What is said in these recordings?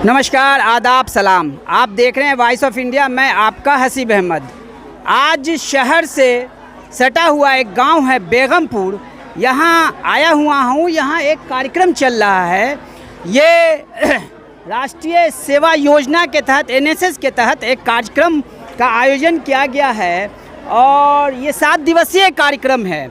नमस्कार, आदाब, सलाम। आप देख रहे हैं वॉइस ऑफ इंडिया। मैं आपका हसीब अहमद। आज शहर से सटा हुआ एक गांव है बेगमपुर, यहाँ आया हुआ हूँ। यहाँ एक कार्यक्रम चल रहा है। ये राष्ट्रीय सेवा योजना के तहत एनएसएस के तहत एक कार्यक्रम का आयोजन किया गया है और ये 7 दिवसीय कार्यक्रम है।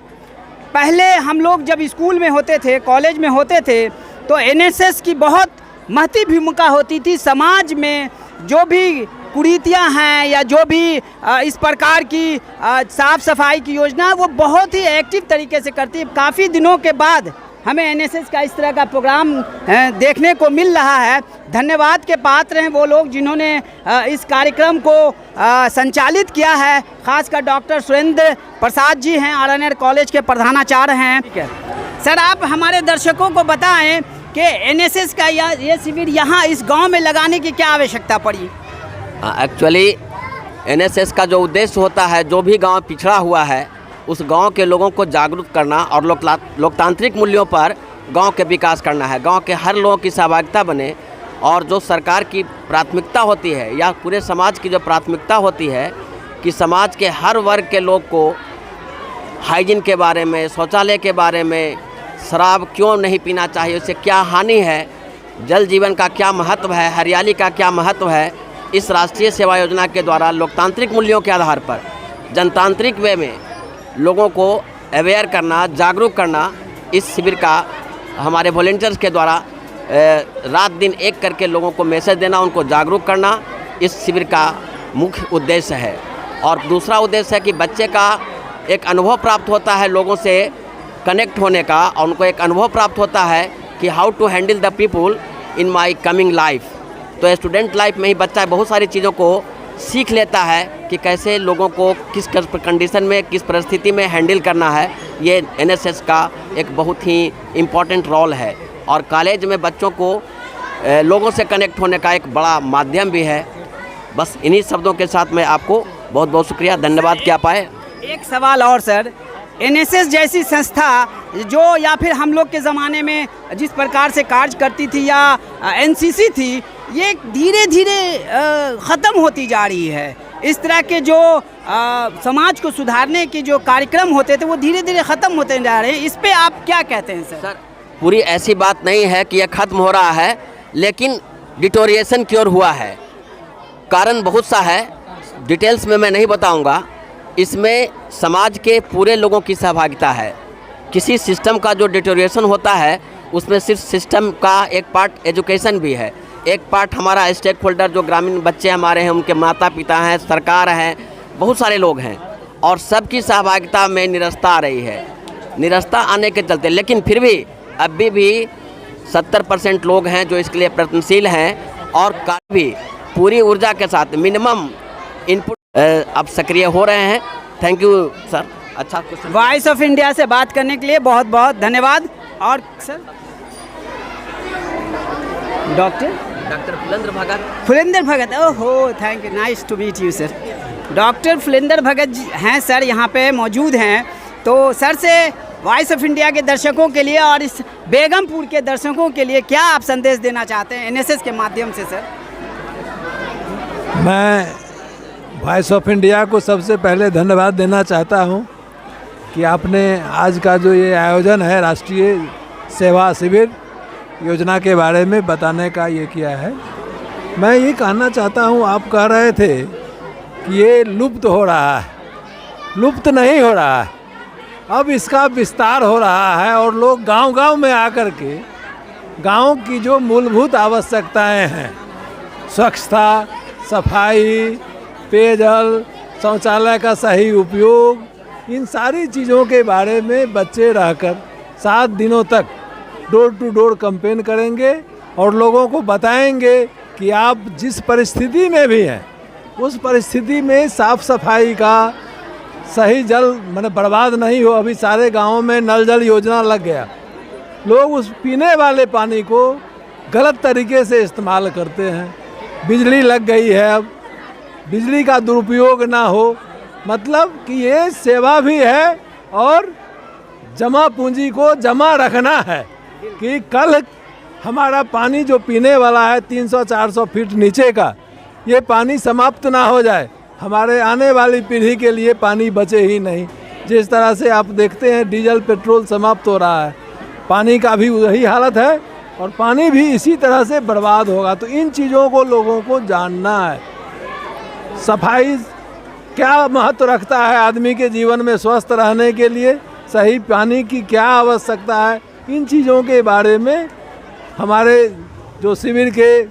पहले हम लोग जब स्कूल में होते थे, कॉलेज में होते थे, तो एनएसएस की बहुत महती भूमिका होती थी। समाज में जो भी कुरीतियाँ हैं या जो भी इस प्रकार की साफ़ सफाई की योजना, वो बहुत ही एक्टिव तरीके से करती है। काफ़ी दिनों के बाद हमें एनएसएस का इस तरह का प्रोग्राम देखने को मिल रहा है। धन्यवाद के पात्र हैं वो लोग जिन्होंने इस कार्यक्रम को संचालित किया है। खासकर डॉक्टर सुरेंद्र प्रसाद जी हैं, आरएनआर कॉलेज के प्रधानाचार्य हैं। सर, आप हमारे दर्शकों को बताएं कि एनएसएस का ये शिविर यहाँ इस गांव में लगाने की क्या आवश्यकता पड़ी? एक्चुअली एनएसएस का जो उद्देश्य होता है, जो भी गांव पिछड़ा हुआ है उस गांव के लोगों को जागरूक करना और लोकतांत्रिक मूल्यों पर गांव के विकास करना है। गांव के हर लोगों की सहभागिता बने और जो सरकार की प्राथमिकता होती है या पूरे समाज की जो प्राथमिकता होती है कि समाज के हर वर्ग के लोग को हाइजीन के बारे में, शौचालय के बारे में, शराब क्यों नहीं पीना चाहिए, उससे क्या हानि है, जल जीवन का क्या महत्व है, हरियाली का क्या महत्व है, इस राष्ट्रीय सेवा योजना के द्वारा लोकतांत्रिक मूल्यों के आधार पर जनतांत्रिक वे में लोगों को अवेयर करना, जागरूक करना, इस शिविर का हमारे वॉलंटियर्स के द्वारा रात दिन एक करके लोगों को मैसेज देना, उनको जागरूक करना इस शिविर का मुख्य उद्देश्य है। और दूसरा उद्देश्य है कि बच्चे का एक अनुभव प्राप्त होता है लोगों से कनेक्ट होने का, और उनको एक अनुभव प्राप्त होता है कि how to handle the people in my coming life. तो स्टूडेंट लाइफ में ही बच्चा बहुत सारी चीज़ों को सीख लेता है कि कैसे लोगों को किस कंडीशन में, किस परिस्थिति में हैंडल करना है। ये एनएसएस का एक बहुत ही इम्पॉर्टेंट रोल है और कॉलेज में बच्चों को लोगों से कनेक्ट होने का एक बड़ा माध्यम भी है। बस इन्हीं शब्दों के साथ मैं आपको बहुत बहुत शुक्रिया, धन्यवाद क्या पाए। एक सवाल और सर, एनएसएस जैसी संस्था जो या फिर हम लोग के ज़माने में जिस प्रकार से कार्य करती थी या एनसीसी थी, ये धीरे धीरे ख़त्म होती जा रही है। इस तरह के जो समाज को सुधारने के जो कार्यक्रम होते थे वो धीरे धीरे ख़त्म होते जा रहे हैं। इस पे आप क्या कहते हैं सर? सर, पूरी ऐसी बात नहीं है कि यह ख़त्म हो रहा है, लेकिन डिटोरिएशन की ओर हुआ है। कारण बहुत सा है, डिटेल्स में मैं नहीं बताऊंगा। इसमें समाज के पूरे लोगों की सहभागिता है। किसी सिस्टम का जो डिटोरिएशन होता है उसमें सिर्फ सिस्टम का एक पार्ट एजुकेशन भी है, एक पार्ट हमारा स्टेक होल्डर जो ग्रामीण बच्चे हमारे हैं, उनके माता पिता हैं, सरकार हैं, बहुत सारे लोग हैं और सबकी सहभागिता में निरस्ता आ रही है। निरस्ता आने के चलते, लेकिन फिर भी अभी भी 70% लोग हैं जो इसके लिए प्रयत्नशील हैं और काफ़ी पूरी ऊर्जा के साथ मिनिमम इनपुट अब सक्रिय हो रहे हैं। Thank you sir. अच्छा, वॉइस ऑफ इंडिया से बात करने के लिए बहुत बहुत धन्यवाद। और सर, डॉक्टर फुलेंद्र भगत, ओहो, thank you, nice to meet you sir. Doctor Phulendra Bhagat ji हैं सर, यहाँ पे मौजूद हैं। तो सर से वॉइस ऑफ इंडिया के दर्शकों के लिए और इस बेगमपुर के दर्शकों के लिए क्या आप संदेश देना चाहते हैं एनएसएस के माध्यम से? सर, मैं वॉइस ऑफ इंडिया को सबसे पहले धन्यवाद देना चाहता हूँ कि आपने आज का जो ये आयोजन है राष्ट्रीय सेवा शिविर योजना के बारे में बताने का ये किया है। मैं ये कहना चाहता हूँ, आप कह रहे थे कि ये लुप्त हो रहा है। लुप्त नहीं हो रहा है, अब इसका विस्तार हो रहा है और लोग गांव-गांव में आकर के गांव की जो मूलभूत आवश्यकताएं हैं, स्वच्छता, सफाई, पेयजल, शौचालय का सही उपयोग, इन सारी चीज़ों के बारे में बच्चे रहकर 7 दिनों तक डोर टू डोर कैंपेन करेंगे और लोगों को बताएंगे कि आप जिस परिस्थिति में भी हैं उस परिस्थिति में साफ़ सफाई का सही जल माने बर्बाद नहीं हो। अभी सारे गांवों में नल जल योजना लग गया, लोग उस पीने वाले पानी को गलत तरीके से इस्तेमाल करते हैं। बिजली लग गई है, अब बिजली का दुरुपयोग ना हो, मतलब कि ये सेवा भी है और जमा पूंजी को जमा रखना है कि कल हमारा पानी जो पीने वाला है 300-400 फीट नीचे का, ये पानी समाप्त ना हो जाए, हमारे आने वाली पीढ़ी के लिए पानी बचे ही नहीं। जिस तरह से आप देखते हैं डीजल पेट्रोल समाप्त हो रहा है, पानी का भी वही हालत है और पानी भी इसी तरह से बर्बाद होगा। तो इन चीज़ों को लोगों को जानना है। सफाई क्या महत्व रखता है आदमी के जीवन में स्वस्थ रहने के लिए, सही पानी की क्या आवश्यकता है, इन चीज़ों के बारे में हमारे जो शिविर के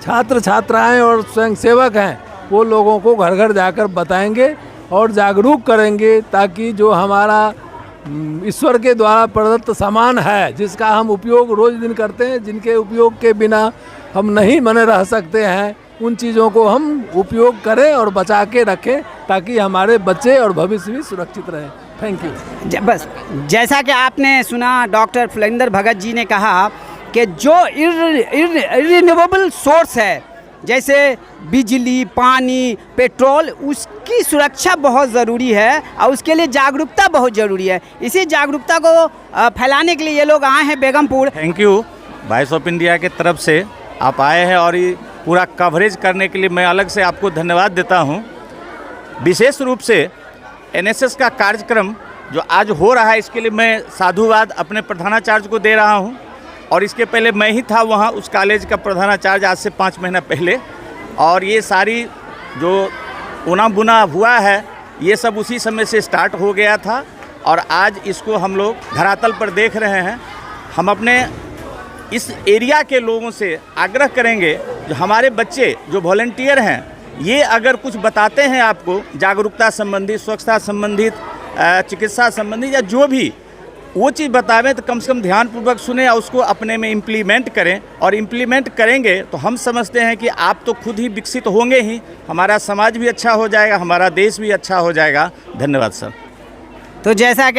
छात्र छात्राएं और स्वयंसेवक हैं वो लोगों को घर घर जाकर बताएंगे और जागरूक करेंगे, ताकि जो हमारा ईश्वर के द्वारा प्रदत्त सामान है, जिसका हम उपयोग रोज दिन करते हैं, जिनके उपयोग के बिना हम नहीं बने रह सकते हैं, उन चीज़ों को हम उपयोग करें और बचा के रखें, ताकि हमारे बच्चे और भविष्य भी सुरक्षित रहे। Thank you. बस जैसा कि आपने सुना, डॉक्टर फुलेंद्र भगत जी ने कहा कि जो इरिन्यूएबल सोर्स है, जैसे बिजली, पानी, पेट्रोल, उसकी सुरक्षा बहुत ज़रूरी है और उसके लिए जागरूकता बहुत ज़रूरी है। इसी जागरूकता को फैलाने के लिए ये लोग आए हैं Begampur. Thank you voice of India के तरफ से आप आए हैं और ये पूरा कवरेज करने के लिए मैं अलग से आपको धन्यवाद देता हूँ। विशेष रूप से एनएसएस का कार्यक्रम जो आज हो रहा है, इसके लिए मैं साधुवाद अपने प्रधानाचार्य को दे रहा हूँ। और इसके पहले मैं ही था वहाँ उस कॉलेज का प्रधानाचार्य आज से 5 महीना पहले। और ये सारी जो ऊना बुना हुआ है, ये सब उसी समय से स्टार्ट हो गया था और आज इसको हम लोग धरातल पर देख रहे हैं। हम अपने इस एरिया के लोगों से आग्रह करेंगे, जो हमारे बच्चे जो वॉलंटियर हैं, ये अगर कुछ बताते हैं आपको जागरूकता संबंधी, स्वच्छता संबंधित, चिकित्सा संबंधी या जो भी वो चीज़ बतावें, तो कम से कम ध्यानपूर्वक सुने और उसको अपने में इम्प्लीमेंट करें। और इम्प्लीमेंट करेंगे तो हम समझते हैं कि आप तो खुद ही विकसित होंगे ही, हमारा समाज भी अच्छा हो जाएगा, हमारा देश भी अच्छा हो जाएगा। धन्यवाद सर। तो जैसा कि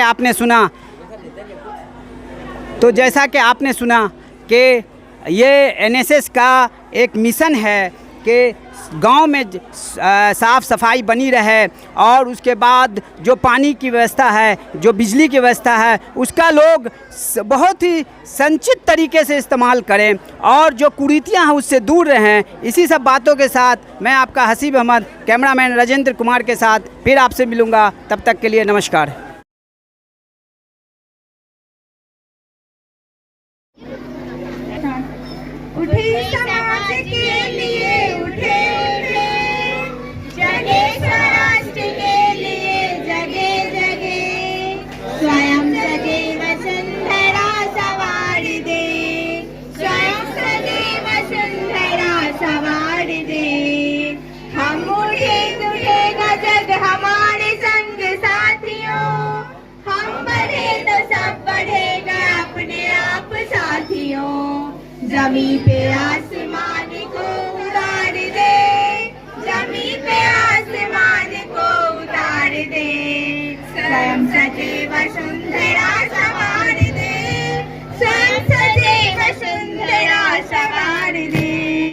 आपने सुना कि ये एनएसएस का एक मिशन है कि गांव में साफ़ सफाई बनी रहे और उसके बाद जो पानी की व्यवस्था है, जो बिजली की व्यवस्था है, उसका लोग बहुत ही संचित तरीके से इस्तेमाल करें और जो कुरीतियां हैं उससे दूर रहें। इसी सब बातों के साथ मैं आपका हसीब अहमद, कैमरामैन राजेंद्र कुमार के साथ फिर आपसे मिलूँगा। तब तक के लिए नमस्कार। उठे समाज के लिए, उठे उठे, जगे स्वराष्ट्र के लिए, जगे जगे, स्वयं सगे वसुंधरा सवार दे, स्वयं सगे वसुंधरा सवार दे। हम उठे उठेगा जग हमारे संग साथियों, हम बढ़े तो सब बढ़ेगा अपने आप साथियों। जमी पे आसमान को उतार दे, जमी पे आसमान को उतार दे, स्वयं सजे वसुंधरा